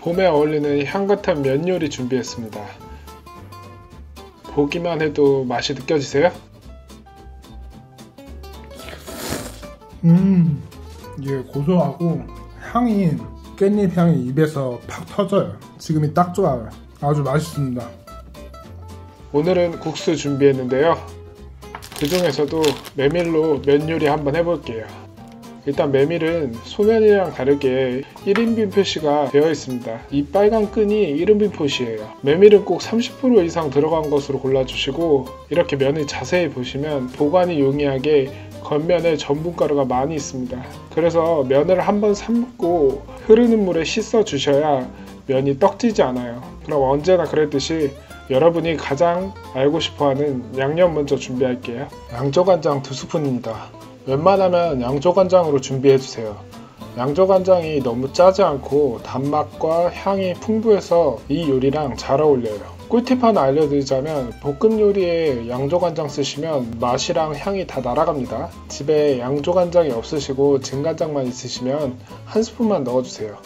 봄에 어울리는 향긋한 면 요리 준비했습니다. 보기만 해도 맛이 느껴지세요? 이게 고소하고 향이 깻잎 향이 입에서 팍 터져요. 지금이 딱 좋아요. 아주 맛있습니다. 오늘은 국수 준비했는데요. 그 중에서도 메밀로 면 요리 한번 해볼게요. 일단 메밀은 소면이랑 다르게 1인분 표시가 되어 있습니다. 이 빨간 끈이 1인분 표시예요. 메밀은 꼭 30% 이상 들어간 것으로 골라주시고, 이렇게 면을 자세히 보시면 보관이 용이하게 겉면에 전분가루가 많이 있습니다. 그래서 면을 한번 삶고 흐르는 물에 씻어 주셔야 면이 떡지지 않아요. 그럼 언제나 그랬듯이 여러분이 가장 알고 싶어하는 양념 먼저 준비할게요. 양조간장 2스푼입니다. 웬만하면 양조간장으로 준비해주세요. 양조간장이 너무 짜지 않고 단맛과 향이 풍부해서 이 요리랑 잘 어울려요. 꿀팁 하나 알려드리자면, 볶음 요리에 양조간장 쓰시면 맛이랑 향이 다 날아갑니다. 집에 양조간장이 없으시고 진간장만 있으시면 한 스푼만 넣어주세요.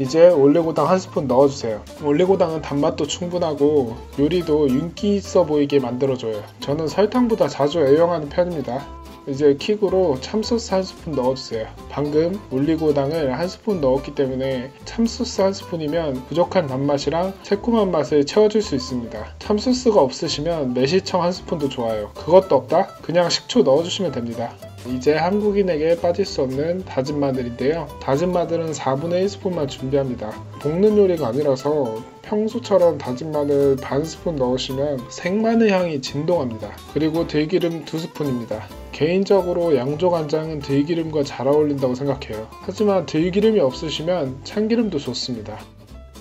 이제 올리고당 한 스푼 넣어주세요. 올리고당은 단맛도 충분하고 요리도 윤기 있어 보이게 만들어줘요. 저는 설탕보다 자주 애용하는 편입니다. 이제 킥으로 참소스 한 스푼 넣어주세요. 방금 올리고당을 한 스푼 넣었기 때문에 참소스 한 스푼이면 부족한 단맛이랑 새콤한 맛을 채워줄 수 있습니다. 참소스가 없으시면 매실청 한 스푼도 좋아요. 그것도 없다? 그냥 식초 넣어주시면 됩니다. 이제 한국인에게 빠질 수 없는 다진 마늘인데요. 다진 마늘은 4분의 1스푼만 준비합니다. 볶는 요리가 아니라서 평소처럼 다진 마늘 반 스푼 넣으시면 생마늘 향이 진동합니다. 그리고 들기름 2스푼입니다. 개인적으로 양조간장은 들기름과 잘 어울린다고 생각해요. 하지만 들기름이 없으시면 참기름도 좋습니다.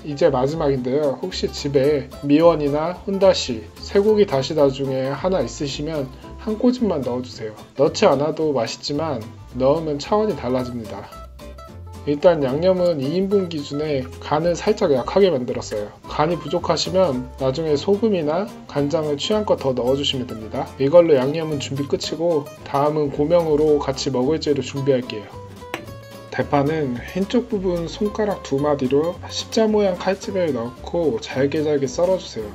이제 마지막인데요. 혹시 집에 미원이나 혼다시, 쇠고기 다시다 중에 하나 있으시면 한 꼬집만 넣어주세요. 넣지 않아도 맛있지만 넣으면 차원이 달라집니다. 일단 양념은 2인분 기준에 간을 살짝 약하게 만들었어요. 간이 부족하시면 나중에 소금이나 간장을 취향껏 더 넣어주시면 됩니다. 이걸로 양념은 준비 끝이고, 다음은 고명으로 같이 먹을 재료 준비할게요. 대파는 흰쪽 부분 손가락 2마디로 십자 모양 칼집에 넣고 잘게 썰어주세요.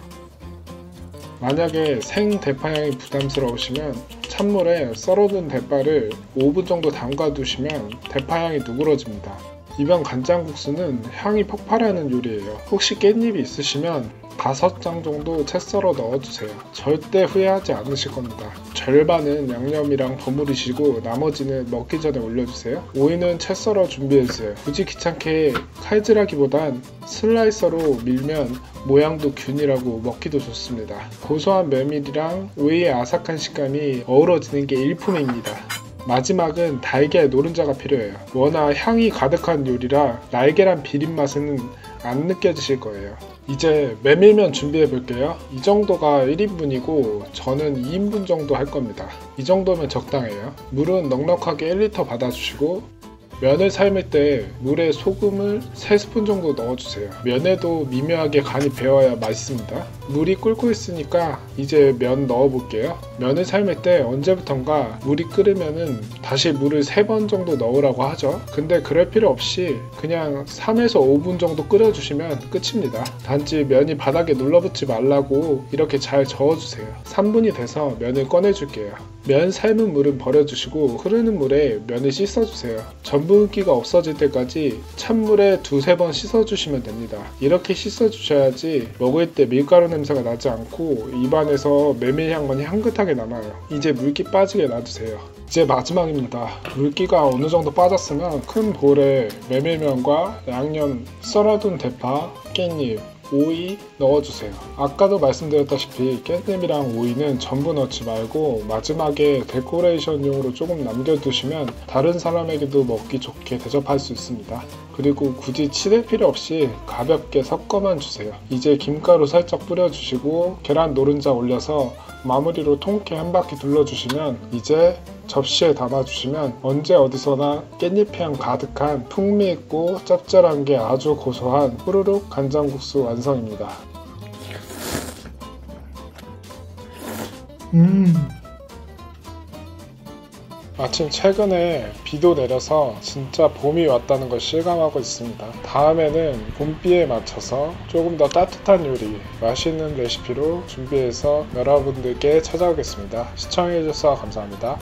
만약에 생 대파향이 부담스러우시면 찬물에 썰어둔 대파를 5분 정도 담가두시면 대파향이 누그러집니다. 이번 간장국수는 향이 폭발하는 요리예요. 혹시 깻잎이 있으시면 5장 정도 채 썰어 넣어주세요. 절대 후회하지 않으실 겁니다. 절반은 양념이랑 버무리시고 나머지는 먹기 전에 올려주세요. 오이는 채 썰어 준비해주세요. 굳이 귀찮게 칼질하기보단 슬라이서로 밀면 모양도 균일하고 먹기도 좋습니다. 고소한 메밀이랑 오이의 아삭한 식감이 어우러지는 게 일품입니다. 마지막은 달걀 노른자가 필요해요. 워낙 향이 가득한 요리라 날계란 비린맛은 안 느껴지실 거예요. 이제 메밀면 준비해 볼게요. 이 정도가 1인분이고 저는 2인분 정도 할 겁니다. 이 정도면 적당해요. 물은 넉넉하게 1리터 받아주시고, 면을 삶을 때 물에 소금을 3스푼 정도 넣어주세요. 면에도 미묘하게 간이 배어야 맛있습니다. 물이 끓고 있으니까 이제 면 넣어볼게요. 면을 삶을 때 언제부턴가 물이 끓으면은 다시 물을 3번 정도 넣으라고 하죠. 근데 그럴 필요 없이 그냥 3에서 5분 정도 끓여주시면 끝입니다. 단지 면이 바닥에 눌러붙지 말라고 이렇게 잘 저어주세요. 3분이 돼서 면을 꺼내줄게요. 면 삶은 물은 버려주시고 흐르는 물에 면을 씻어주세요. 전분기가 없어질 때까지 찬물에 2-3번 씻어주시면 됩니다. 이렇게 씻어주셔야지 먹을 때 밀가루 냄새가 나지 않고 입안에서 메밀향만 향긋하게 남아요. 이제 물기 빠지게 놔두세요. 이제 마지막입니다. 물기가 어느 정도 빠졌으면 큰 볼에 메밀면과 양념, 썰어둔 대파, 깻잎, 오이 넣어주세요. 아까도 말씀드렸다시피 깻잎이랑 오이는 전부 넣지 말고 마지막에 데코레이션용으로 조금 남겨두시면 다른 사람에게도 먹기 좋게 대접할 수 있습니다. 그리고 굳이 치댈 필요 없이 가볍게 섞어만 주세요. 이제 김가루 살짝 뿌려주시고 계란 노른자 올려서 마무리로 통깨 한 바퀴 둘러주시면 이제 접시에 담아주시면 언제 어디서나 깻잎향 가득한 풍미있고 짭짤한 게 아주 고소한 후루룩 간장국수 완성입니다. 마침 최근에 비도 내려서 진짜 봄이 왔다는 걸 실감하고 있습니다. 다음에는 봄비에 맞춰서 조금 더 따뜻한 요리, 맛있는 레시피로 준비해서 여러분들께 찾아오겠습니다. 시청해주셔서 감사합니다.